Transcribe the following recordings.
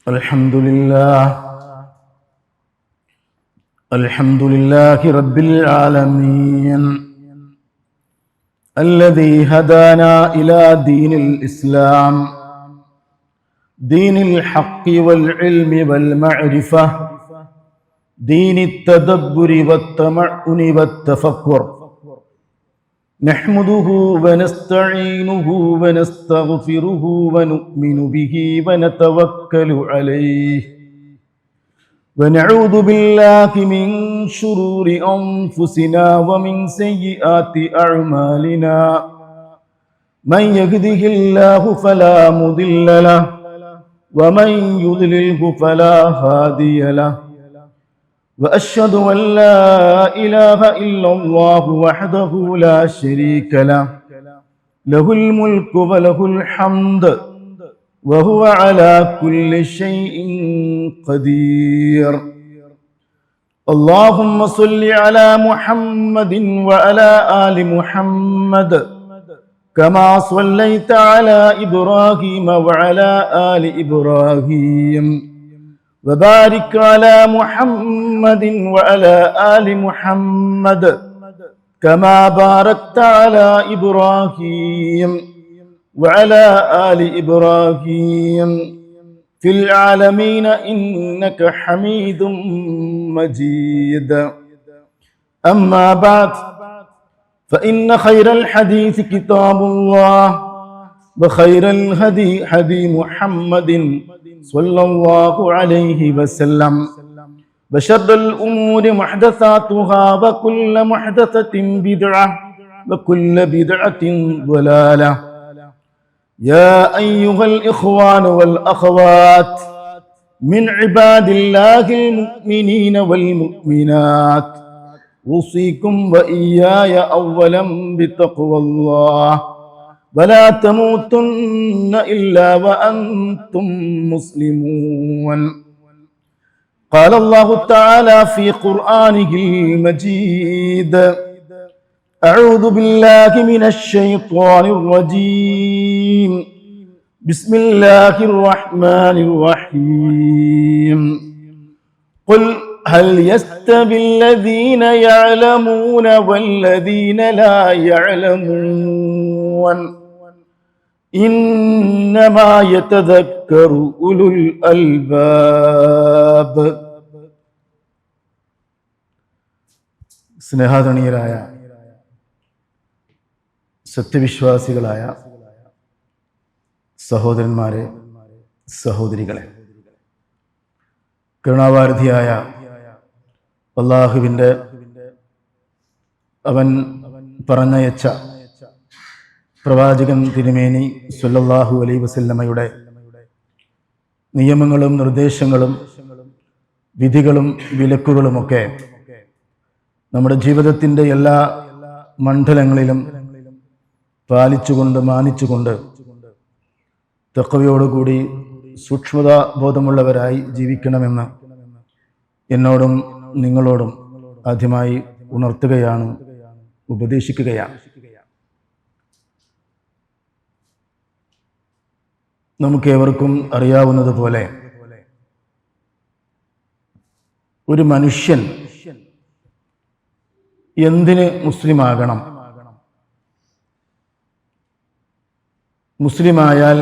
الحمد لله رب العالمين الذي هدانا إلى دين الإسلام دين الحق والعلم والمعرفة دين التدبر والتمعن والتفكر نحمده ونستعينه ونستغفره ونؤمن به ونتوكل عليه ونعوذ بالله من شرور أنفسنا ومن سيئات أعمالنا من يهده الله فلا مضل له ومن يضلله فلا هادي له وأشهد أن لا إله إلا الله وحده لا شريك له له الملك وله الحمد وهو على كل شيء قدير اللهم صل على محمد وعلى آل محمد كما صليت على إبراهيم وعلى آل إبراهيم وبارك على محمد وعلى آل محمد كما باركت على إبراهيم وعلى آل إبراهيم في العالمين إنك حميد مجيد أما بعد فإن خير الحديث كتاب الله وخير الهدي هدي محمد صلى الله عليه وسلم وشر الأمور محدثاتها وكل محدثة بدعة وكل بدعة ضلالة يا أيها الإخوان والأخوات من عباد الله المؤمنين والمؤمنات أوصيكم وإياي أولا بتقوى الله ولا تموتن إلا وأنتم مسلمون قال الله تعالى في قرآنه المجيد أعوذ بالله من الشيطان الرجيم بسم الله الرحمن الرحيم قل هل يستوي الذين يعلمون والذين لا يعلمون إنما يتذكر أولو الألباب സ്നേഹാധനീയരായ സത്യവിശ്വാസികളായ സഹോദരന്മാരെ, സഹോദരികളെ, കരുണാവാരിധിയായ അല്ലാഹുവിൻ്റെ അവൻ പറഞ്ഞയച്ച പ്രവാചകൻ തിരുമേനി സ്വല്ലല്ലാഹു അലൈഹി വസല്ലമയുടെ നിയമങ്ങളും നിർദ്ദേശങ്ങളും വിധികളും വിലക്കുകളുമൊക്കെ നമ്മുടെ ജീവിതത്തിൻ്റെ എല്ലാ മണ്ഡലങ്ങളിലും പാലിച്ചുകൊണ്ട് മാനിച്ചുകൊണ്ട് തഖ്വയോടുകൂടി സൂക്ഷ്മതാബോധമുള്ളവരായി ജീവിക്കണമെന്ന് എന്നോടും നിങ്ങളോടും ആദ്യമായി ഉണർത്തുകയാണ്, ഉപദേശിക്കുകയാണ്. നമുക്കേവർക്കും അറിയാവുന്നതുപോലെ ഒരു മനുഷ്യൻ എന്തിന് മുസ്ലിമാകണം? മുസ്ലിമായാൽ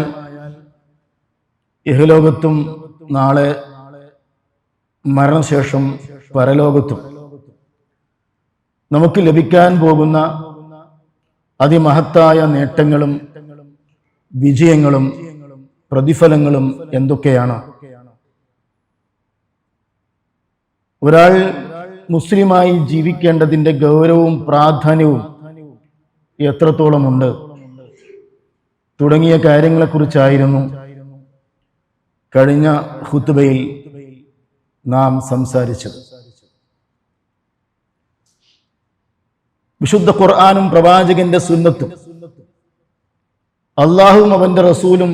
ഇഹലോകത്തും നാളെ മരണശേഷം പരലോകത്തും നമുക്ക് ലഭിക്കാൻ പോകുന്ന അതിമഹത്തായ നേട്ടങ്ങളും വിജയങ്ങളും പ്രതിഫലങ്ങളും എന്തൊക്കെയാണ്? ഒരാൾ മുസ്ലിമായി ജീവിക്കേണ്ടതിൻ്റെ ഗൗരവവും പ്രാധാന്യവും എത്രത്തോളമുണ്ട് തുടങ്ങിയ കാര്യങ്ങളെക്കുറിച്ചായിരുന്നു കഴിഞ്ഞ ഖുത്ബയിൽ നാം സംസാരിച്ചത്. വിശുദ്ധ ഖുർആനും പ്രവാചകന്റെ സുന്നത്തും അള്ളാഹുവും അവന്റെ റസൂലും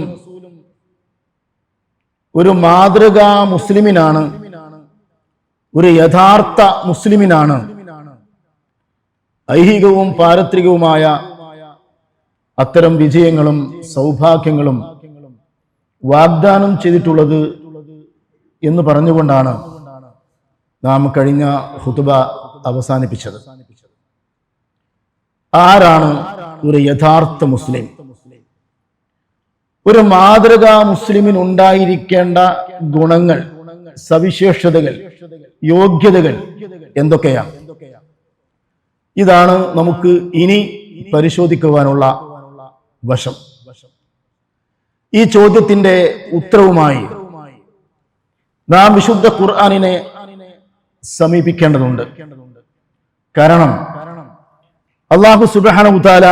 ഒരു മാതൃകാ മുസ്ലിമിനാണ്, ഒരു യഥാർത്ഥ മുസ്ലിമിനാണ് ഐഹികവും പാരത്രികവുമായ അത്തരം വിജയങ്ങളും സൗഭാഗ്യങ്ങളും വാഗ്ദാനം ചെയ്തിട്ടുള്ളത് എന്ന് പറഞ്ഞുകൊണ്ടാണ് നാം കഴിഞ്ഞ ഖുതുബ അവസാനിപ്പിച്ചത്. ആരാണ് ഒരു യഥാർത്ഥ മുസ്ലിം? ഒരു മാതൃകാ മുസ്ലിമിന് ഉണ്ടായിരിക്കേണ്ട ഗുണങ്ങൾ, സവിശേഷതകൾ, യോഗ്യതകൾ എന്തൊക്കെയാണ്? ഇതാണ് നമുക്ക് ഇനി പരിശോധിക്കുവാനുള്ള വശം. ഈ ചോദ്യത്തിന്റെ ഉത്തരവുമായി നാം വിശുദ്ധ ഖുർആനിനെ സമീപിക്കേണ്ടതുണ്ട്. കാരണം അല്ലാഹു സുബ്ഹാനഹു വതആല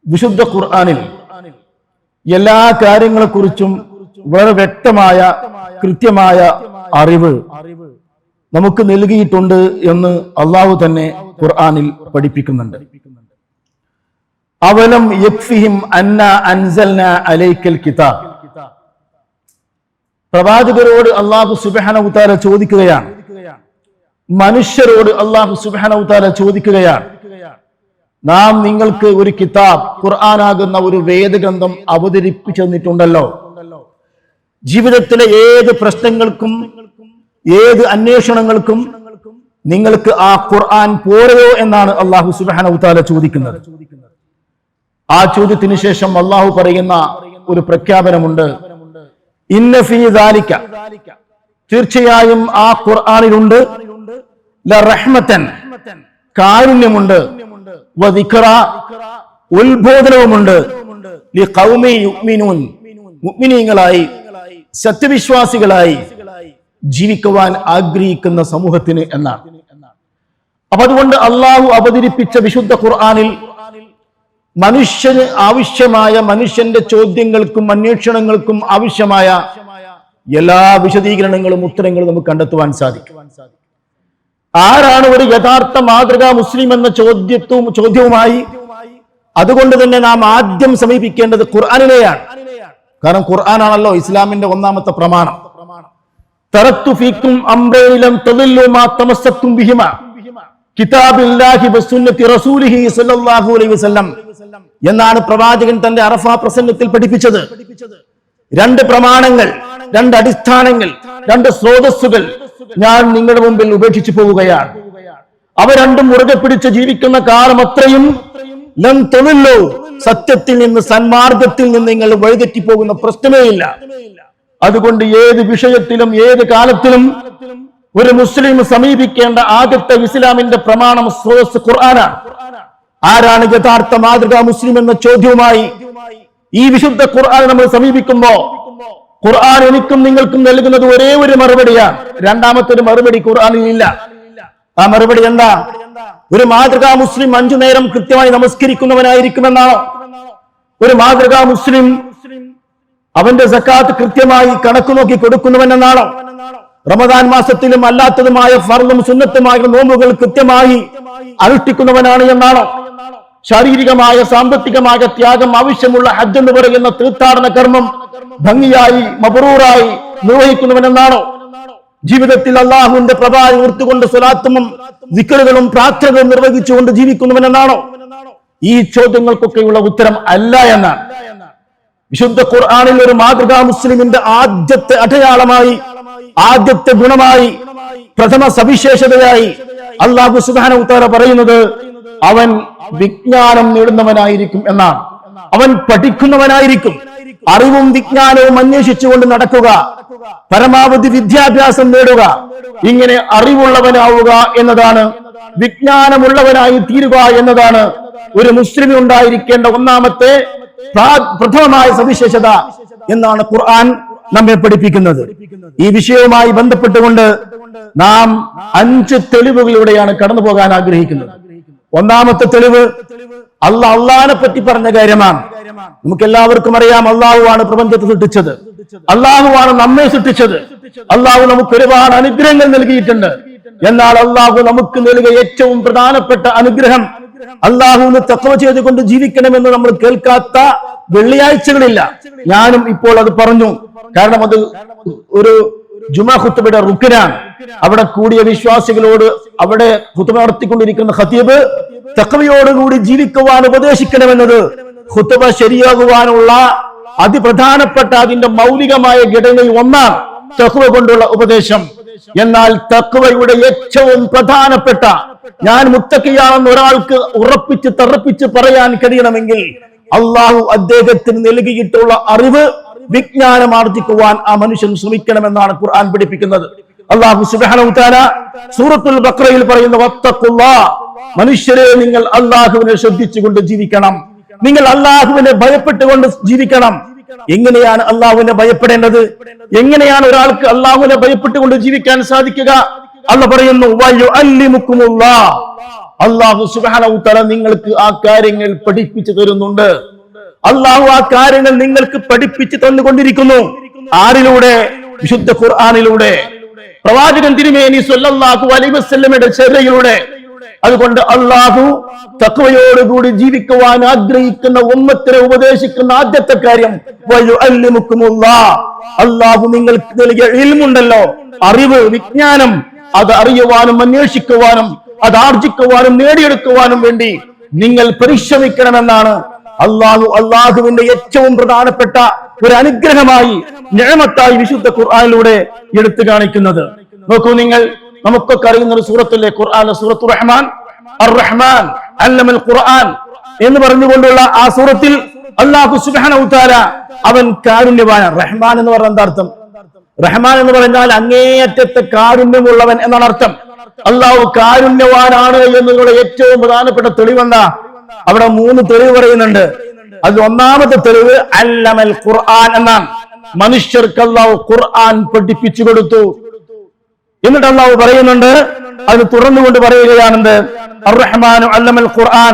വിശുദ്ധ ഖുർആനിൽ എല്ലാ കാര്യങ്ങളെക്കുറിച്ചും വളരെ വ്യക്തമായ കൃത്യമായ അറിവ് നമുക്ക് നൽകിയിട്ടുണ്ട് എന്ന് അല്ലാഹു തന്നെ ഖുർആനിൽ പഠിപ്പിക്കുന്നുണ്ട്. അവലം യക്ഫിഹിം അന്നാ അൻസൽനാ അലൈക്കൽ കിതാബ്. പ്രവാചകരോട് അല്ലാഹു സുബ്ഹാനഹു വതആല ചോദിക്കുകയാണ്, മനുഷ്യരോട് അല്ലാഹു സുബ്ഹാനഹു വതആല ചോദിക്കുകയാണ്, നാം നിങ്ങൾക്ക് ഒരു കിതാബ്, ഖുർആനാകുന്ന ഒരു വേദഗ്രന്ഥം അവതരിപ്പിച്ചു തന്നിട്ടുണ്ടല്ലോ. ജീവിതത്തിലെ ഏത് പ്രശ്നങ്ങൾക്കും ഏത് അന്വേഷണങ്ങൾക്കും നിങ്ങൾക്ക് ആ ഖുർആൻ പോരയോ എന്നാണ് അല്ലാഹു സുബ്ഹാനഹു വതആല ചോദിക്കുന്നത്. ആ ചോദ്യത്തിന് ശേഷം അല്ലാഹു പറയുന്ന ഒരു പ്രഖ്യാപനമുണ്ട്, ഇന്ന ഫീ ദാലിക, തീർച്ചയായും ആ ഖുർആനിലുണ്ട്, ലറഹ്മതൻ, കാരുണ്യമുണ്ട്, വദിക്റ, ഉത്ബോധനവുമുണ്ട്, ലിഖൗമി യുഅ്മിനൂൻ, മുഅ്മിനീങ്ങളായി സത്യവിശ്വാസികളായി ജീവിക്കുവാൻ ആഗ്രഹിക്കുന്ന സമൂഹത്തിന് എന്നാണ്. അപ്പൊ അതുകൊണ്ട് അള്ളാഹു അവതരിപ്പിച്ച വിശുദ്ധ ഖുർആനിൽ മനുഷ്യന് ആവശ്യമായ, മനുഷ്യന്റെ ചോദ്യങ്ങൾക്കും അന്വേഷണങ്ങൾക്കും ആവശ്യമായ എല്ലാ വിശദീകരണങ്ങളും ഉത്തരങ്ങളും നമുക്ക് കണ്ടെത്തുവാൻ സാധിക്കും. ആരാണ് ഒരു യഥാർത്ഥ മാതൃകാ മുസ്ലിം എന്ന ചോദ്യവുമായി അതുകൊണ്ട് തന്നെ നാം ആദ്യം സമീപിക്കേണ്ടത് ഖുർആനിനെയാണ്. കാരണം ഖുർആനാണല്ലോ ഇസ്ലാമിന്റെ ഒന്നാമത്തെ പ്രമാണം. തറത്തു ഫീക്കും അംറൈനി ലം തദില്ലു മാ തമസ്സക്തും ബിഹിമാ കിതാബില്ലാഹി വസുന്നതി റസൂലിഹി സ്വല്ലല്ലാഹു അലൈഹി വസല്ലം എന്നാണ് പ്രവാചകൻ തന്റെ അറഫ പ്രസംഗത്തിൽ പഠിപ്പിച്ചത്. രണ്ട് പ്രമാണങ്ങൾ, രണ്ട് അടിസ്ഥാനങ്ങൾ, രണ്ട് സ്രോതസ്സുകൾ ഞാൻ നിങ്ങളുടെ മുമ്പിൽ ഉപേക്ഷിച്ചു പോവുകയാണ്. അവ രണ്ടും മുറുകെ പിടിച്ച് ജീവിക്കുന്ന കാലം അത്രയും ലം തദില്ലു, സത്യത്തിൽ നിന്ന്, സന്മാർഗത്തിൽ നിന്ന് നിങ്ങൾ വഴിതെറ്റി പോകുന്ന പ്രശ്നമേ ഇല്ല. അതുകൊണ്ട് ഏത് വിഷയത്തിലും ഏത് കാലത്തിലും ഒരു മുസ്ലിം സമീപിക്കേണ്ട ആദ്യത്തെ ഇസ്ലാമിന്റെ പ്രമാണം സ്രോതസ് ഖുർആനാണ്. ആരാണ് യഥാർത്ഥ മാതൃകാ മുസ്ലിം എന്ന ചോദ്യവുമായി ഈ വിശുദ്ധ ഖുർആൻ നമ്മൾ സമീപിക്കുമ്പോ ഖുർആൻ എനിക്കും നിങ്ങൾക്കും നൽകുന്നത് ഒരേ ഒരു മറുപടിയാണ്. രണ്ടാമത്തെ ഒരു മറുപടി ഖുർആനിൽ ഇല്ല. ആ മറുപടി എന്താ? ഒരു മാതൃകാ മുസ്ലിം 5 നേരം കൃത്യമായി നമസ്കരിക്കുന്നവനായിരിക്കുമെന്നാണോ? ഒരു മാതൃകാ മുസ്ലിം അവന്റെ സക്കാത്ത് കൃത്യമായി കണക്ക് നോക്കി കൊടുക്കുന്നവനെന്നാണോ? റമദാൻ മാസത്തിലും അല്ലാത്തതുമായ ഫർളും സുന്നത്തുമായ നോമ്പുകൾ കൃത്യമായി അനുഷ്ഠിക്കുന്നവനാണ് എന്നാണോ? ശാരീരികമായ സാമ്പത്തികമായ ത്യാഗം ആവശ്യമുള്ള ഹജ്ജ് എന്ന് പറയുന്ന തീർത്ഥാടന കർമ്മം ഭംഗിയായി മബ്റൂറായി നിർവഹിക്കുന്നവനെന്നാണോ? ജീവിതത്തിൽ അള്ളാഹുവിന്റെ പ്രഭാവം ഓർത്തുകൊണ്ട് സ്വലാത്തും ദിക്റുകളും പ്രാർത്ഥനകളും നിർവഹിച്ചുകൊണ്ട് ജീവിക്കുന്നവനെന്നാണോ? ഈ ചോദ്യങ്ങൾക്കൊക്കെയുള്ള ഉത്തരം അല്ല എന്നാണ്. വിശുദ്ധ ഖുർആനിൽ ഒരു മാതൃകാ മുസ്ലിമിന്റെ ആദ്യത്തെ അടയാളമായി, ആദ്യത്തെ ഗുണമായി, പ്രഥമ സവിശേഷതയായി അല്ലാഹു സുബ്ഹാനഹു വ തആല പറയുന്നത് അവൻ വിജ്ഞാനം നേടുന്നവനായിരിക്കും എന്നാണ്. അവൻ പഠിക്കുന്നവനായിരിക്കും. അറിവും വിജ്ഞാനവും അന്വേഷിച്ചുകൊണ്ട് നടക്കുക, പരമാവധി വിദ്യാഭ്യാസം നേടുക, ഇങ്ങനെ അറിവുള്ളവനാവുക എന്നതാണ്, വിജ്ഞാനമുള്ളവനായി തീരുക എന്നതാണ് ഒരു മുസ്ലിമിന് ഉണ്ടായിരിക്കേണ്ട ഒന്നാമത്തെ പ്രഥമമായ സവിശേഷത എന്നാണ് ഖുർആൻ നമ്മെ പഠിപ്പിക്കുന്നത്. ഈ വിഷയവുമായി ബന്ധപ്പെട്ടുകൊണ്ട് നാം 5 തെളിവുകളിലൂടെയാണ് കടന്നു പോകാൻ ആഗ്രഹിക്കുന്നത്. ഒന്നാമത്തെ തെളിവ് അള്ളാഹിനെ പറ്റി പറഞ്ഞ കാര്യമാണ്. നമുക്ക് എല്ലാവർക്കും അറിയാം, അള്ളാഹുവാണ് പ്രപഞ്ചത്തെ സൃഷ്ടിച്ചത്, അള്ളാഹുവാണ് നമ്മെ സൃഷ്ടിച്ചത്, അള്ളാഹു നമുക്ക് ഒരുപാട് അനുഗ്രഹങ്ങൾ നൽകിയിട്ടുണ്ട്. എന്നാൽ അള്ളാഹു നമുക്ക് നൽകിയ ഏറ്റവും പ്രധാനപ്പെട്ട അനുഗ്രഹം അള്ളാഹുവിന് തഖ്വ ചെയ്തുകൊണ്ട് ജീവിക്കണമെന്ന് നമ്മൾ കേൾക്കാത്ത വെള്ളിയാഴ്ചകളില്ല. ഞാനും ഇപ്പോൾ അത് പറഞ്ഞു. കാരണം അത് ഒരു ജുമാ ഖുത്ബയുടെ റുക്നാണ്. അവിടെ കൂടിയ വിശ്വാസികളോട് അവിടെ ഖുത്ബ നടത്തിക്കൊണ്ടിരിക്കുന്ന ഖതീബ് തഖ്വയോടുകൂടി ജീവിക്കുവാൻ ഉപദേശിക്കണമെന്നത് ഖുത്ബ ശരിയാകുവാനുള്ള അതിപ്രധാനപ്പെട്ട അതിന്റെ മൗലികമായ ഘടനയിൽ ഒന്നാണ്. തഖ്വ കൊണ്ടുള്ള ഉപദേശം. എന്നാൽ തഖ്വയുടെ ഏറ്റവും പ്രധാനപ്പെട്ട, ഞാൻ മുത്തഖിയാണെന്ന് ഒരാൾക്ക് ഉറപ്പിച്ച് തറപ്പിച്ച് പറയാൻ കഴിയണമെങ്കിൽ അള്ളാഹു അദ്ദേഹത്തിന് നൽകിയിട്ടുള്ള അറിവ്, വിജ്ഞാനം ആർജിക്കുവാൻ ആ മനുഷ്യൻ ശ്രമിക്കണമെന്നാണ് ഖുർആൻ പഠിപ്പിക്കുന്നത്. അള്ളാഹു സുബ്ഹാനഹു വ തആല സൂറത്തുൽ ബഖറയിൽ പറയുന്ന വത്തഖുല്ലാഹ്, മനുഷ്യരെ നിങ്ങൾ അള്ളാഹുവിനെ ശ്രദ്ധിച്ചുകൊണ്ട് ജീവിക്കണം, നിങ്ങൾ അള്ളാഹുവിനെ ഭയപ്പെട്ടുകൊണ്ട് ജീവിക്കണം. എങ്ങനെയാണ് അള്ളാഹുവിനെ ഭയപ്പെടേണ്ടത്? എങ്ങനെയാണ് ഒരാൾക്ക് അള്ളാഹുവിനെ ഭയപ്പെട്ടുകൊണ്ട് ജീവിക്കാൻ സാധിക്കുക? അള്ളാഹ് പറയുന്നു വയുഅല്ലിമുക്കുമുല്ലാഹ്, അള്ളാഹു സുബ്ഹാനഹു വ തആല നിങ്ങൾക്ക് ആ കാര്യങ്ങൾ പഠിപ്പിച്ചു തരുന്നുണ്ട്. അള്ളാഹു ആ കാര്യങ്ങൾ നിങ്ങൾക്ക് പഠിപ്പിച്ചു തന്നുകൊണ്ടിരിക്കുന്നു. ആരിലൂടെ? വിശുദ്ധ ഖുർആനിലൂടെ, പ്രവാചകൻ തിരുമേനി സ്വല്ലല്ലാഹു അലൈഹി വസല്ലമയുടെ ചര്യയിലൂടെ. അതുകൊണ്ട് അള്ളാഹു തഖ്വയോടുകൂടി ജീവിക്കുവാൻ ആഗ്രഹിക്കുന്ന ഉമ്മത്തിനെ ഉപദേശിക്കുന്ന ആദ്യത്തെ കാര്യം വയുഅല്ലിമുക്കുമുല്ലാഹ്, അള്ളാഹു നിങ്ങൾക്ക് നൽകിയ ഇൽമുണ്ടല്ലോ, അറിവ്, വിജ്ഞാനം, അത് അറിയുവാനും അന്വേഷിക്കുവാനും അത് ആർജിക്കുവാനും നേടിയെടുക്കുവാനും വേണ്ടി നിങ്ങൾ പരിശ്രമിക്കണമെന്നാണ് അള്ളാഹുവിന്റെ ഏറ്റവും പ്രധാനപ്പെട്ട ഒരു അനുഗ്രഹമായി, നിഅമത്തായി വിശുദ്ധ ഖുർആനിലൂടെ എടുത്തു കാണിക്കുന്നത്. നോക്കൂ നിങ്ങൾ, നമുക്കൊക്കെ അറിയുന്ന ഒരു സൂറത്തിലെ ഖുർആൻ, സൂറത്തുർ റഹ്മാൻ, അർ-റഹ്മാൻ അല്ലമൽ ഖുർആൻ എന്ന് പറഞ്ഞുകൊണ്ടുള്ള ആ സൂറത്തിൽ അല്ലാഹു സുബ്ഹാനഹു വ തആല അവൻ കാരുണ്യവാനാണ്. റഹ്മാൻ എന്ന് പറഞ്ഞാൽ എന്താ അർത്ഥം? റഹ്മാൻ എന്ന് പറഞ്ഞാൽ അങ്ങേയറ്റത്തെ കാരുണ്യമുള്ളവൻ എന്നാണ് അർത്ഥം. അള്ളാഹു കാരുണ്യവാനാണ് എന്നുള്ള ഏറ്റവും പ്രധാനപ്പെട്ട തെളിവെന്താ? അവിടെ 3 തെളിവ് പറയുന്നുണ്ട്. അതിൽ ഒന്നാമത്തെ തെളിവ് അല്ലമൽ ഖുർആൻ എന്നാണ്. മനുഷ്യർക്ക് അള്ളാഹു ഖുർആൻ പഠിപ്പിച്ചു കൊടുത്തു. എന്നിട്ട് അള്ളാഹു പറയുന്നുണ്ട്, അത് തുറന്നുകൊണ്ട് പറയുകയാണെന്ത്? അർ-റഹ്മാനു അല്ലമൽ ഖുർആൻ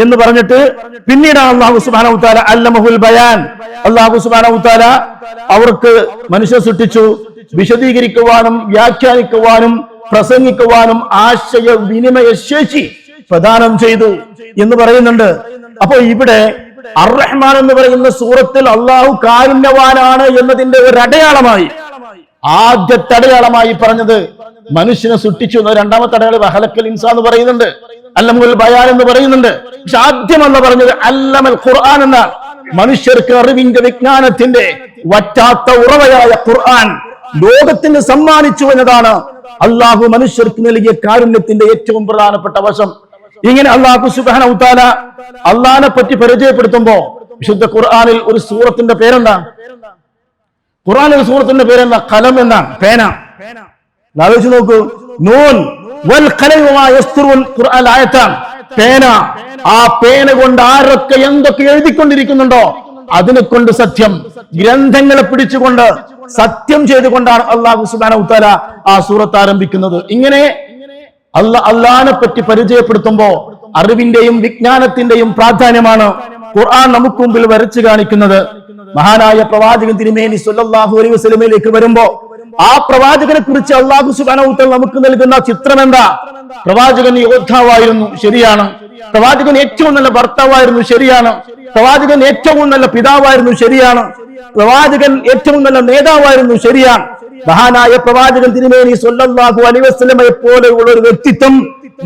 എന്ന് പറഞ്ഞിട്ട് പിന്നീടാണ് അല്ലാഹു സുബ്ഹാനഹു വ തആല അല്ലമഹുൽ ബയാൻ. അല്ലാഹു സുബ്ഹാനഹു വ തആല അവർക്ക് മനുഷ്യരെ സൃഷ്ടിച്ചു, വിശദീകരിക്കുവാനും വ്യാഖ്യാനിക്കുവാനും പ്രസംഗിക്കുവാനും ആശയ വിനിമയ ശേഷി പ്രദാനം ചെയ്തു എന്ന് പറയുന്നുണ്ട്. അപ്പോ ഇവിടെ അർ-റഹ്മാൻ എന്ന് പറയുന്ന സൂറത്തിൽ അള്ളാഹു കാരുണ്യവാനാണ് എന്നതിന്റെ ഒരു അടയാളമായി, ആദ്യത്തെ അടയാളമായി പറഞ്ഞത് മനുഷ്യനെ സൃഷ്ടിച്ചു എന്ന. രണ്ടാമത്തെ അടയാളം വഹലക്കൽ ഇൻസാൻ എന്ന് പറയുന്നുണ്ട്, അല്ലമുൽ ബയാൻ എന്ന് പറയുന്നുണ്ട്. പക്ഷെ ആദ്യമല്ല പറഞ്ഞത് അല്ലമൽ ഖുർആൻ എന്നാണ്. മനുഷ്യർക്ക് അറിവിന്റെ വിജ്ഞാനത്തിന്റെ വറ്റാത്ത ഉറവയായ ഖുർആൻ ലോകത്തിന് സമ്മാനിച്ചു എന്നതാണ് അള്ളാഹു മനുഷ്യർക്ക് നൽകിയ കാരുണ്യത്തിന്റെ ഏറ്റവും പ്രധാനപ്പെട്ട വശം. ഇങ്ങനെ അള്ളാഹു സുബ്ഹാനഹു വ തആല അള്ളാഹിനെ പറ്റി പരിചയപ്പെടുത്തുമ്പോ വിശുദ്ധ ഖുർആനിൽ ഒരു സൂറത്തിന്റെ പേരെന്താ? ഖുർആനിൽ സൂറത്തിന്റെ പേരെന്താ? ഖലം എന്നാണ്, പേന. ആലോചിച്ച് നോക്കൂ, നൂൻ വൽ ഖലം വമാ യസ്തുറൂൻ ഖുർആൻ ആയത്താണ്. പേന. ആ പേന കൊണ്ട് ആരൊക്കെ എന്തൊക്കെ എഴുതിക്കൊണ്ടിരിക്കുന്നുണ്ടോ അതിനെ കൊണ്ട് സത്യം, ഗ്രന്ഥങ്ങളെ പിടിച്ചുകൊണ്ട് സത്യം ചെയ്തുകൊണ്ടാണ് അല്ലാഹു സുബ്ഹാനഹു വ തആല ആ സൂറത്ത് ആരംഭിക്കുന്നത്. ഇങ്ങനെ അള്ളാഹിനെ പറ്റി പരിചയപ്പെടുത്തുമ്പോ അറിവിന്റെയും വിജ്ഞാനത്തിന്റെയും പ്രാധാന്യമാണ് ഖുർആൻ നമുക്ക് മുമ്പിൽ വരച്ചു കാണിക്കുന്നത്. മഹാനായ പ്രവാചകൻ തിരുമേനി സ്വല്ലല്ലാഹു അലൈഹി വസല്ലമയിലേക്ക് വരുമ്പോ ആ പ്രവാചകനെ കുറിച്ച് അല്ലാഹു സുബ്ഹാനഹു വ തആല നമുക്ക് നൽകുന്ന ചിത്രം എന്താ? പ്രവാചകൻ യോദ്ധാവായിരുന്നു, ശരിയാണ്. പ്രവാചകൻ ഏറ്റവും നല്ല ഭർത്താവായിരുന്നു, ശരിയാണ്. പ്രവാചകൻ ഏറ്റവും നല്ല പിതാവായിരുന്നു, ശരിയാണ്. പ്രവാചകൻ ഏറ്റവും നല്ല നേതാവായിരുന്നു, ശരിയാണ്. മഹാനായ പ്രവാചകൻ തിരുമേനി സ്വല്ലല്ലാഹു അലൈഹി വസല്ലമയെ പോലെയുള്ള ഒരു വ്യക്തിത്വം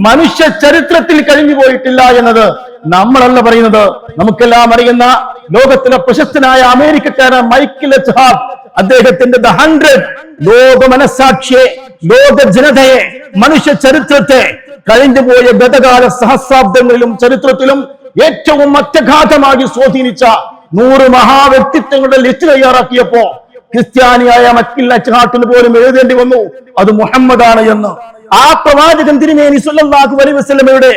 മനുഷ്യ ചരിത്രത്തിൽ കഴിഞ്ഞു പോയിട്ടില്ല എന്നത് നമ്മളല്ല പറയുന്നത്. നമുക്കെല്ലാം അറിയുന്ന ലോകത്തിലെ പ്രശസ്തനായ അമേരിക്കക്കാരൻ മൈക്കിൾ എച്ച് ഹാർട്ട്, അദ്ദേഹത്തിന്റെ ദ 100 ലോക മനസാക്ഷിയെ, ലോക ജനതയെ, മനുഷ്യ ചരിത്രത്തെ കഴിഞ്ഞുപോയ ഗതകാല സഹസ്രാബ്ദങ്ങളിലും ചരിത്രത്തിലും ഏറ്റവും അത്യഘാതമായി സ്വാധീനിച്ച 100 മഹാവ്യക്തിത്വങ്ങളുടെ ലിസ്റ്റ് തയ്യാറാക്കിയപ്പോ ക്രിസ്ത്യാനിയായ മൈക്കിൾ എച്ച് ഹാർട്ടിന് പോലും എഴുതേണ്ടി വന്നു അത് മുഹമ്മദാണ് എന്ന്. ആ പ്രവാചകൻ തിരുമേനി സ്വല്ലല്ലാഹു അലൈഹി വസല്ലമയുടെ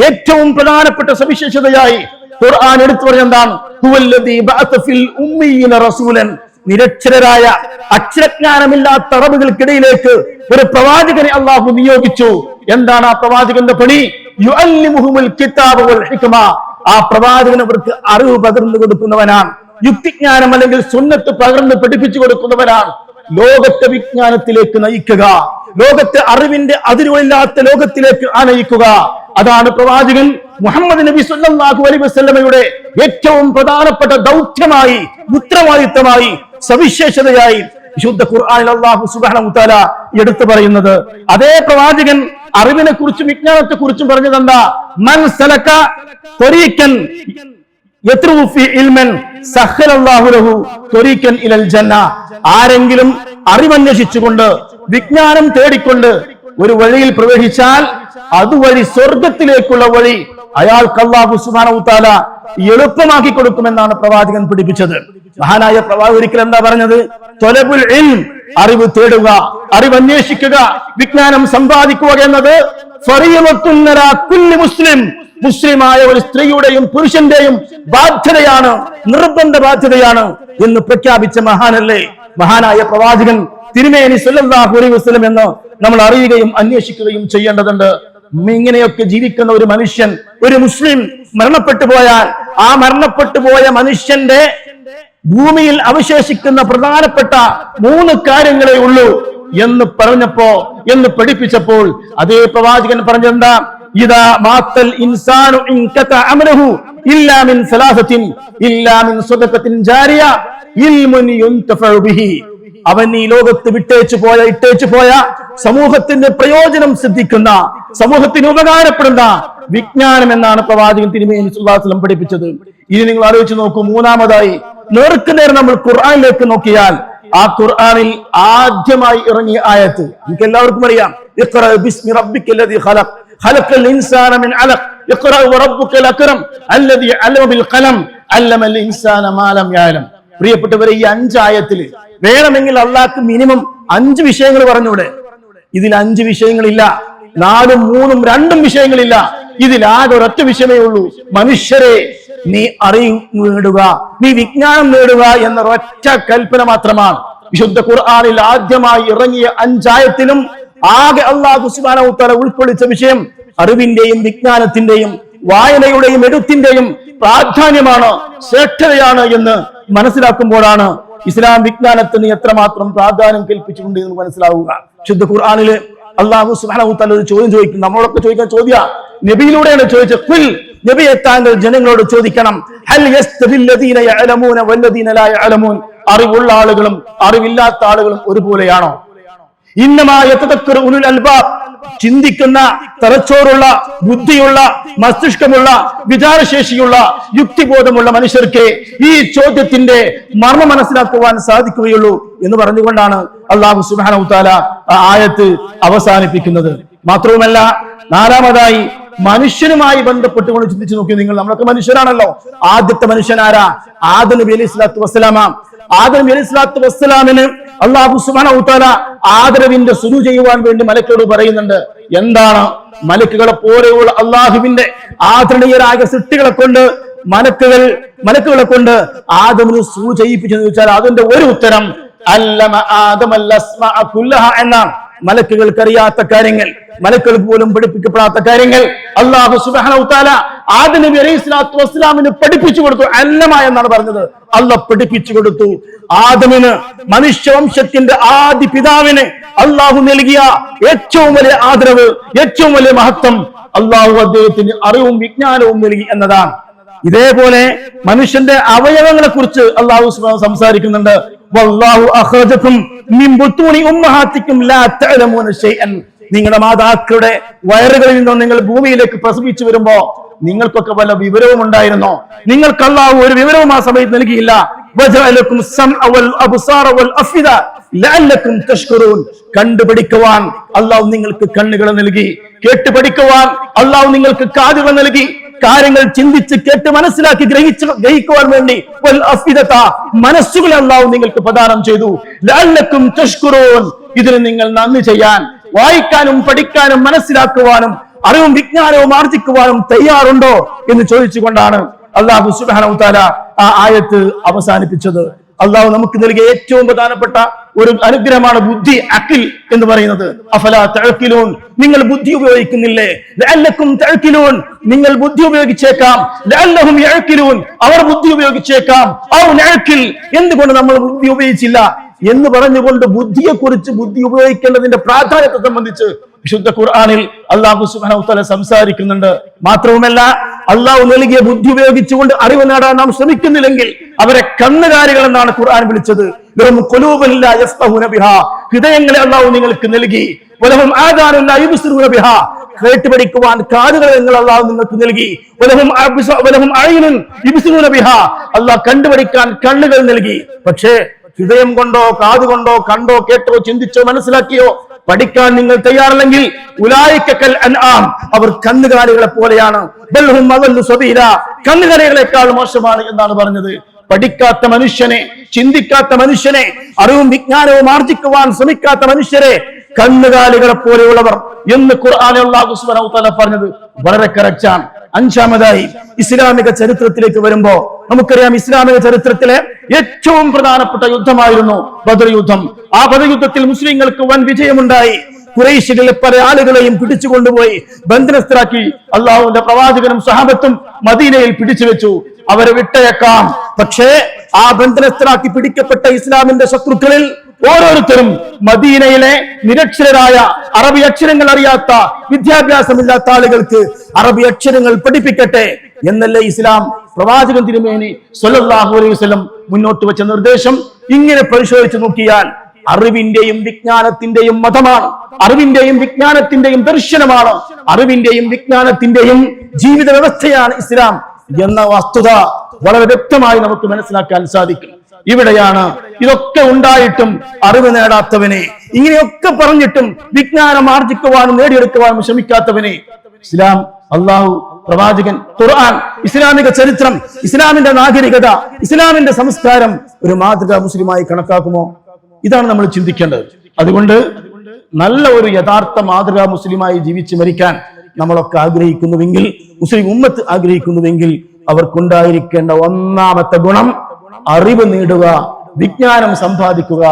ഏറ്റവും പ്രധാനപ്പെട്ട സവിശേഷതയായി ഖുർആൻ എടുത്തു പറഞ്ഞെന്താണ്? ഹുവല്ലദീ ബഅസ ഫിൽ ഉമ്മീന റസൂലൻ, നിരക്ഷരരായ അക്ഷരജ്ഞാനമില്ലാത്ത അറബുകൾക്കിടയിലേക്ക് ഒരു പ്രവാചകനെ അള്ളാഹു നിയോഗിച്ചു. എന്താണ് ആ പ്രവാചകന്റെ പണി? യുഅല്ലിമുഹുൽ കിതാബ വൽ ഹിക്മ, ആ പ്രവാചകൻ അവർക്ക് അറിവ് പകർന്നു കൊടുക്കുന്നവനാണ്. യുക്തിജ്ഞാനം അല്ലെങ്കിൽ സുന്നത്ത് പകർന്ന് പഠിപ്പിച്ചു കൊടുക്കുന്നവനാണ്. ലോകത്തെ വിജ്ഞാനത്തിലേക്ക് നയിക്കുക, ലോകത്തെ അറിവിന്റെ അതിരുകളില്ലാത്ത ലോകത്തിലേക്ക് നയിക്കുക. അതാണ് പ്രവാചകൻ മുഹമ്മദ് നബി സ്വല്ലല്ലാഹു അലൈഹി വസല്ലമയുടെ ഏറ്റവും പ്രധാനപ്പെട്ട ദൗത്യമായി, ഉത്തരവാദിത്തമായി, സവിശേഷതയായി വിശുദ്ധ ഖുർആനിൽ അല്ലാഹു സുബ്ഹാനഹു വ തആല എടുത്തു പറയുന്നത്. അതേ പ്രവാചകൻ അറിവിനെ കുറിച്ചും വിജ്ഞാനത്തെ കുറിച്ചും പറഞ്ഞതെന്താ? മൻ സലക ത്വരീഖൻ യത്റൂ ഫീ ഇൽമൻ സഖലല്ലാഹു ലഹു ത്വരീഖൻ ഇലൽ ജന്ന, ആരെങ്കിലും അറിവന്വേഷിച്ചുകൊണ്ട് വിജ്ഞാനം തേടിക്കൊണ്ട് ഒരു വഴിയിൽ പ്രവേശിച്ചാൽ അതുവഴി സ്വർഗത്തിലേക്കുള്ള വഴി അയാൾക്ക് അല്ലാഹു സുബ്ഹാനഹു വ തആല എളുപ്പമാക്കി കൊടുക്കുമെന്നാണ് പ്രവാചകൻ പഠിപ്പിച്ചത്. മഹാനായ പ്രവാചകൻ ഒരിക്കൽ എന്താ പറഞ്ഞത്? ത്വലബുൽ ഇൽം, അറിവ് തേടുക, അറിവ് അന്വേഷിക്കുക, വിജ്ഞാനം സമ്പാദിക്കുക എന്നത് ഫരീളത്തുൻ അലാ കുല്ലി മുസ്ലിം, മുസ്ലിമായ ഒരു സ്ത്രീയുടെയും പുരുഷന്റെയും ബാധ്യതയാണ്, നിർബന്ധ ബാധ്യതയാണ് എന്ന് പ്രഖ്യാപിച്ച മഹാനല്ലേ മഹാനായ പ്രവാചകൻ തിരുമേനി സല്ലല്ലാഹു അലൈഹി വസല്ലം എന്ന് നമ്മൾ അറിയുകയും അന്വേഷിക്കുകയും ചെയ്യേണ്ടതുണ്ട്. ഇങ്ങനെയൊക്കെ ജീവിക്കുന്ന ഒരു മനുഷ്യൻ, ഒരു മുസ്ലിം മരണപ്പെട്ടു പോയാൽ ആ മരണപ്പെട്ടു പോയ മനുഷ്യന്റെ ഭൂമിയിൽ അവശേഷിക്കുന്ന പ്രധാനപ്പെട്ട 3 കാര്യങ്ങളെ ഉള്ളൂ എന്ന് എന്ന് പഠിപ്പിച്ചപ്പോൾ അതേ പ്രവാചകൻ പറഞ്ഞെന്താ? ഇദാ മാത്തൽ ഇൻസാനു ഇൻകത അമലുഹു ഇല്ലാ മിൻ സലാസത്തിൻ ഇല്ലാ മിൻ സദഖത്തിൻ ജാരിയ ഇൽമുൻ യുൻതഫഉ ബിഹി. അവൻ ഈ ലോകത്ത് ഇട്ടേച്ചു പോയ സമൂഹത്തിന്റെ പ്രയോജനം സിദ്ധിക്കുന്ന, സമൂഹത്തിന് ഉപകാരപ്പെടുന്ന വിജ്ഞാനം എന്നാണ് പ്രവാചകൻ തിരുമേനി സല്ലല്ലാഹു അലൈഹി വസല്ലം പഠിപ്പിച്ചത്. ഇനി നിങ്ങൾ ആലോചിച്ച് നോക്കൂ. മൂന്നാമതായി നേർക്കുനേർ നമ്മൾ ഖുർആനിലേക്ക് നോക്കിയാൽ ആ ഖുർആനിൽ ആദ്യമായി ഇറങ്ങിയ ആയത്ത് നമുക്ക് എല്ലാവർക്കും അറിയാം. ഇഖ്റ ബിസ്മി റബ്ബിക്കല്ലദീ ഖലഖ് ഖലഖൽ ഇൻസാന മിൻ അലഖ് ഇഖ്റ വറബ്ബുക്കൽ അക്രം അല്ലദീ അല്ലമ ബിൽ ഖലം അല്ലമൽ ഇൻസാന മാ ലം യഅലം. പ്രിയപ്പെട്ടവരെ, ഈ 5 ആയത്തിൽ വേണമെങ്കിൽ അള്ളാഹ്ക്ക് മിനിമം 5 വിഷയങ്ങൾ പറഞ്ഞൂടെ? ഇതിൽ 5 വിഷയങ്ങളില്ല. 4ഉം 3ഉം 2ഉം വിഷയങ്ങളില്ല. ഇതിൽ ആകെ ഒരൊറ്റ വിഷയമേ ഉള്ളൂ. മനുഷ്യരെ, നീ അറിവ് നേടുക, നീ വിജ്ഞാനം നേടുക എന്ന ഒറ്റ കൽപ്പന മാത്രമാണ്. വിശുദ്ധ ഖുർആനിൽ ആദ്യമായി ഇറങ്ങിയ 5 ആയത്തിലും ആകെ അല്ലാഹു സുബ്ഹാനഹു വ തആല ഉൾക്കൊള്ളിച്ച വിഷയം അറിവിന്റെയും വിജ്ഞാനത്തിന്റെയും വായനയുടെയും എഴുത്തിന്റെയും പ്രാധാന്യമാണ്, ശ്രേഷ്ഠതയാണ് എന്ന് മനസ്സിലാക്കുമ്പോഴാണ് ഇസ്ലാം വിജ്ഞാനത്തിന് എത്രമാത്രം പ്രാധാന്യം കൽപ്പിച്ചിട്ടുണ്ട് എന്ന് മനസ്സിലാവുക. ശുദ്ധ ഖുർആനില് അല്ലാഹു സുബ്ഹാനഹു വ തആല ഒരു ചോദ്യം ചോദിക്കും. നമ്മളൊക്കെ ചോദിക്കുന്ന ചോദ്യം നബിയിലൂടെയാണ് ചോദിച്ചത്. ഖുൽ, നബിയെ താങ്കൾ ജനങ്ങളോട് ചോദിക്കണം, ഹൽ യസ്തവിൽ ലദീന യഅലമൂന വല്ലദീന ലാ യഅലമൂൻ, അറിവുള്ള ആളുകളും അറിവില്ലാത്ത ആളുകളും ഒരുപോലെയാണോ? ഇന്നമാ യതദക്കറു ഉലുൽ അൽബാബ്, ചിന്തിക്കുന്ന, തലച്ചോറുള്ള, ബുദ്ധിയുള്ള, മസ്തിഷ്കമുള്ള, വിചാരശേഷിയുള്ള, യുക്തിബോധമുള്ള മനുഷ്യർക്ക് ഈ ചോദ്യത്തിന്റെ മർമ്മം മനസ്സിലാക്കുവാൻ സാധിക്കുകയുള്ളൂ എന്ന് പറഞ്ഞുകൊണ്ടാണ് അല്ലാഹു സുബ്ഹാനഹു വ തആല ആ ആയത്ത് അവസാനിപ്പിക്കുന്നത്. മാത്രവുമല്ല, 4ാമതായി മനുഷ്യനുമായി ബന്ധപ്പെട്ടുകൊണ്ട് ചിന്തിച്ചു നോക്കി നിങ്ങൾ. നമ്മളൊക്കെ മനുഷ്യരാണല്ലോ. ആദ്യത്തെ മനുഷ്യൻ ആരാ? ആദം നബി അലൈഹി സ്വലാത്തു വസ്സലാമ. ആദം നബി അലൈഹി സ്വലാത്തു വസ്സലാമിന് അല്ലാഹു സുബ്ഹാനഹു വ തആല ആദരവിന്റെ സുജൂദ് ചെയ്യുവാൻ വേണ്ടി മലക്കുകളോട് പറയുന്നുണ്ട്. എന്താണ്? മലക്കുകളെ പോലെയുള്ള അല്ലാഹുവിന്റെ ആദരണീയരായ സൃഷ്ടികളെ കൊണ്ട് മലക്കുകളെ കൊണ്ട് ആദമിന് സുജൂദ് ചെയ്യിപ്പിച്ചെന്ന് ചോദിച്ചാൽ അതിന്റെ ഒരു ഉത്തരം അല്ലമ ആദമൽ അസ്മാഅ കുല്ലഹ എന്നാണ്. മലക്കുകൾക്കറിയാത്ത കാര്യങ്ങൾ, മലക്കുകൾ പോലും പഠിപ്പിക്കപ്പെടാത്ത കാര്യങ്ങൾ അല്ലാഹു സുബ്ഹാനഹു വ തആല ആദം നബി അലൈഹി സ്വലാത്തു വസ്സലാമിന് പഠിപ്പിച്ചു കൊടുത്തു. അല്ലമ എന്നാണ് പറഞ്ഞത്. അല്ലാഹ് പഠിപ്പിച്ചു കൊടുത്തു. ആദമിന്, മനുഷ്യവംശത്തിന്റെ ആദ്യ പിതാവിന് അല്ലാഹു നൽകിയ ഏറ്റവും വലിയ ആദരവ്, ഏറ്റവും വലിയ മഹത്വം അല്ലാഹു അദ്ദേഹത്തിന് അറിവും വിജ്ഞാനവും നൽകി എന്നതാണ്. ഇതേപോലെ മനുഷ്യന്റെ അവയവങ്ങളെ കുറിച്ച് അല്ലാഹു സുബ്ഹാനഹു സംസാരിക്കുന്നുണ്ട്. വല്ലാഹു അഖ്റജകും മിൻ ബുത്തൂനി ഉമ്മഹാത്തിക്കും ലാ തഅലമൂന ശൈഅൻ. നിങ്ങളുടെ മാതാക്കളുടെ വയറുകളിൽ നിന്നും നിങ്ങൾ ഭൂമിയിലേക്ക് പ്രസവിച്ചു വരുമ്പോ നിങ്ങൾക്കൊക്കെ വല്ല വിവരവും ഉണ്ടായിരുന്നോ? നിങ്ങൾക്ക് അല്ലാഹു ഒരു വിവരവും ആ സമയത്ത് നൽകിയില്ല. വജഅലകും സമഅ വൽ അബ്സാറ വൽ അഫിദ ലഅല്ലകും തഷ്കുറൂൻ. കണ്ടുപഠിക്കുവാൻ അല്ലാഹു നിങ്ങൾക്ക് കണ്ണുകൾ നൽകി, കേട്ടുപഠിക്കുവാൻ അല്ലാഹു നിങ്ങൾക്ക് കാതുകൾ നൽകി, കാര്യങ്ങൾ ചിന്തിച്ച് കേട്ട് മനസ്സിലാക്കി ഗ്രഹിക്കുവാൻ വേണ്ടി വൽ അഫിദത, മനസ്സുകളെ അല്ലാഹു നിങ്ങൾക്ക് പ്രദാനം ചെയ്തു. ലഅല്ലകും തഷ്കുറൂൻ. ഇതിന് നിങ്ങൾ നന്ദി ചെയ്യാൻ, വായിക്കാനും പഠിക്കാനും മനസ്സിലാക്കുവാനും അറിവും വിജ്ഞാനവും ആർജിക്കുവാനും തയ്യാറുണ്ടോ എന്ന് ചോദിച്ചുകൊണ്ടാണ് അല്ലാഹു സുബ്ഹാനഹു വ തആല ആ ആയത്ത് അവസാനിപ്പിച്ചത്. അല്ലാഹു നമുക്ക് നൽകിയ ഏറ്റവും പ്രധാനപ്പെട്ട ഒരു അനുഗ്രഹമാണ് ബുദ്ധി, അഖിൽ എന്ന് പറയുന്നത്. അഫലാ തഅഖിലൂൻ, നിങ്ങൾ ബുദ്ധി ഉപയോഗിക്കുന്നില്ലേ? ലഅല്ലകും തഅഖിലൂൻ, നിങ്ങൾ ബുദ്ധി ഉപയോഗിച്ചേക്കാം. ലഅല്ലഹും യഅഖിലൂൻ, അവർ ബുദ്ധി ഉപയോഗിച്ചേക്കാം. ഔ നഅഖിൽ, എന്തുകൊണ്ട് നമ്മൾ ബുദ്ധി ഉപയോഗിച്ചില്ല എന്ന് പറഞ്ഞുകൊണ്ട് ബുദ്ധിയെക്കുറിച്ച്, ബുദ്ധി ഉപയോഗിക്കേണ്ടതിന്റെ പ്രാധാന്യത്തെ സംബന്ധിച്ച് വിശുദ്ധ ഖുർആനിൽ അല്ലാഹു സുബ്ഹാനഹു വ തആല സംസാരിക്കുന്നുണ്ട്. മാത്രവുമല്ല, അല്ലാഹു നൽകിയ ബുദ്ധി ഉപയോഗിച്ചുകൊണ്ട് അറിവ് നേടാൻ നാം ശ്രമിക്കുന്നില്ലെങ്കിൽ അവരെ കന്നുകാലികൾ എന്നാണ് ഖുർആൻ വിളിച്ചത്. ലഹും ഖുലൂബുൻ ലാ യഫ്ഖഹൂന ബിഹാ, ഹൃദയങ്ങളെ അല്ലാഹു നിങ്ങൾക്ക് നൽകി. വലഹും ആദാനുൻ ലാ യുബ്സിറൂന ബിഹാ, കേട്ട് പഠിക്കുവാൻ കാതുകളെ അല്ലാഹു നിങ്ങൾക്ക് നൽകി. വലഹും അഅ്യുനുൻ യുബ്സിറൂന ബിഹാ, അല്ലാഹു കണ്ടുപഠിക്കാൻ കണ്ണുകൾ നൽകി. പക്ഷേ ഹൃദയം കൊണ്ടോ കാതുകൊണ്ടോ കണ്ടോ കേട്ടോ ചിന്തിച്ചോ മനസ്സിലാക്കിയോ പഠിക്കാൻ നിങ്ങൾ തയ്യാറല്ലെങ്കിൽ ഉലായിക്കൽ അൻആം, അവർ കന്നുകാലികളെ പോലെയാണ്. ബൽഹും അദല്ലു സബീല, കന്നുകാലികളെക്കാൾ മോശമാണ് എന്നാണ് പറഞ്ഞത്. പഠിക്കാത്ത മനുഷ്യനെ, ചിന്തിക്കാത്ത മനുഷ്യനെ, അറിവും വിജ്ഞാനവും ആർജിക്കുവാൻ ശ്രമിക്കാത്ത മനുഷ്യരെ കന്നുകാലികളെ പോലെയുള്ളവർ എന്ന് ഖുർആനിൽ അല്ലാഹു സുബ്ഹാനഹു വ തആല പറഞ്ഞത് വളരെ കറക്റ്റാണ്. അഞ്ചാമതായി ഇസ്ലാമിക ചരിത്രത്തിലേക്ക് വരുമ്പോ നമുക്കറിയാം, ഇസ്ലാമിക ചരിത്രത്തിലെ ഏറ്റവും പ്രധാനപ്പെട്ട യുദ്ധമായിരുന്നു ബദർ യുദ്ധം. ആ ബദർ യുദ്ധത്തിൽ മുസ്ലിങ്ങൾക്ക് വൻ വിജയമുണ്ടായി. ഖുറൈശികളിലെ പല ആളുകളെയും പിടിച്ചുകൊണ്ടുപോയി ബന്ധനസ്ഥരാക്കി. അള്ളാഹുവിന്റെ പ്രവാചകനും സഹാബത്തും മദീനയിൽ പിടിച്ചു വെച്ചു. അവരെ വിട്ടയക്കാം. പക്ഷേ ആ ബന്ധനസ്ഥരാക്കി പിടിക്കപ്പെട്ട ഇസ്ലാമിന്റെ ശത്രുക്കളിൽ ഓരോരുത്തരും മദീനയിലെ നിരക്ഷരരായ, അറബി അക്ഷരങ്ങൾ അറിയാത്ത, വിദ്യാഭ്യാസമില്ലാത്ത ആളുകൾക്ക് അറബി അക്ഷരങ്ങൾ പഠിപ്പിക്കട്ടെ എന്നല്ലേ ഇസ്ലാം പ്രവാചകൻ തിരുമേനി സ്വല്ലല്ലാഹു അലൈഹി വസല്ലം മുന്നോട്ട് വെച്ച നിർദ്ദേശം. ഇങ്ങനെ പരിശോധിച്ച് നോക്കിയാൽ അറിവിന്റെയും വിജ്ഞാനത്തിന്റെയും മതമാണ്, അറിവിന്റെയും വിജ്ഞാനത്തിന്റെയും ദർശനമാണ്, അറിവിന്റെയും വിജ്ഞാനത്തിന്റെയും ജീവിത വ്യവസ്ഥയാണ് ഇസ്ലാം എന്ന വസ്തുത വളരെ വ്യക്തമായി നമുക്ക് മനസ്സിലാക്കാൻ സാധിക്കും. ഇവിടെയാണ് ഇതൊക്കെ ഉണ്ടായിട്ടും അറിവ് നേടാത്തവനെ, ഇങ്ങനെയൊക്കെ പറഞ്ഞിട്ടും വിജ്ഞാനം ആർജിക്കുവാനും നേടിയെടുക്കുവാനും ശ്രമിക്കാത്തവനെ ഇസ്ലാം, അള്ളാഹു, പ്രവാചകൻ, ഖുർആൻ, ഇസ്ലാമിക ചരിത്രം, ഇസ്ലാമിന്റെ നാഗരികത, ഇസ്ലാമിന്റെ സംസ്കാരം ഒരു മാതൃകാ മുസ്ലിമായി കണക്കാക്കുമോ? ഇതാണ് നമ്മൾ ചിന്തിക്കേണ്ടത്. അതുകൊണ്ട് നല്ല ഒരു യഥാർത്ഥ മാതൃകാ മുസ്ലിമായി ജീവിച്ച് മരിക്കാൻ നമ്മളൊക്കെ ആഗ്രഹിക്കുന്നുവെങ്കിൽ, മുസ്ലിം ഉമ്മത്ത് ആഗ്രഹിക്കുന്നുവെങ്കിൽ, അവർക്കുണ്ടായിരിക്കേണ്ട ഒന്നാമത്തെ ഗുണം അറിവ് നേടുക, വിജ്ഞാനം സമ്പാദിക്കുക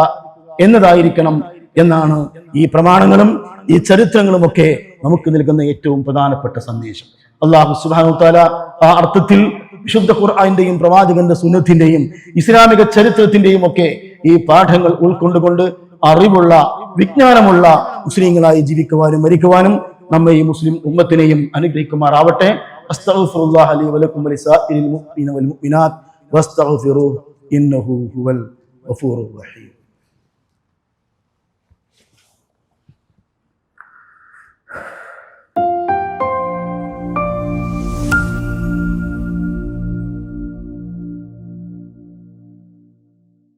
എന്നതായിരിക്കണം എന്നാണ് ഈ പ്രമാണങ്ങളും ഈ ചരിത്രങ്ങളും ഒക്കെ നമുക്ക് നൽകുന്ന ഏറ്റവും പ്രധാനപ്പെട്ട സന്ദേശം. അല്ലാഹു സുബ്ഹാനഹു വ തആല ആ അർത്ഥത്തിൽ വിശുദ്ധ ഖുർആനിന്റെയും പ്രവാചകന്റെ സുന്നത്തിന്റെയും ഇസ്ലാമിക ചരിത്രത്തിന്റെയും ഒക്കെ ഈ പാഠങ്ങൾ ഉൾക്കൊണ്ടുകൊണ്ട് അറിവുള്ള, വിജ്ഞാനമുള്ള മുസ്ലിങ്ങളായി ജീവിക്കുവാനും മരിക്കുവാനും നമ്മെ ഈ മുസ്ലിം ഉമ്മത്തിനെയും അനുഗ്രഹിക്കുമാറാവട്ടെ. അസ്തഗ്ഫിറുല്ലാഹ ലി വലക്കും വലിസാഇരിൽ മുഅ്മിനീന വൽ മുഅ്മിനാത്ത് വസ്തഗ്ഫിറൂഹു ഇന്നഹു ഹുവൽ ഗഫൂറുർ റഹീം.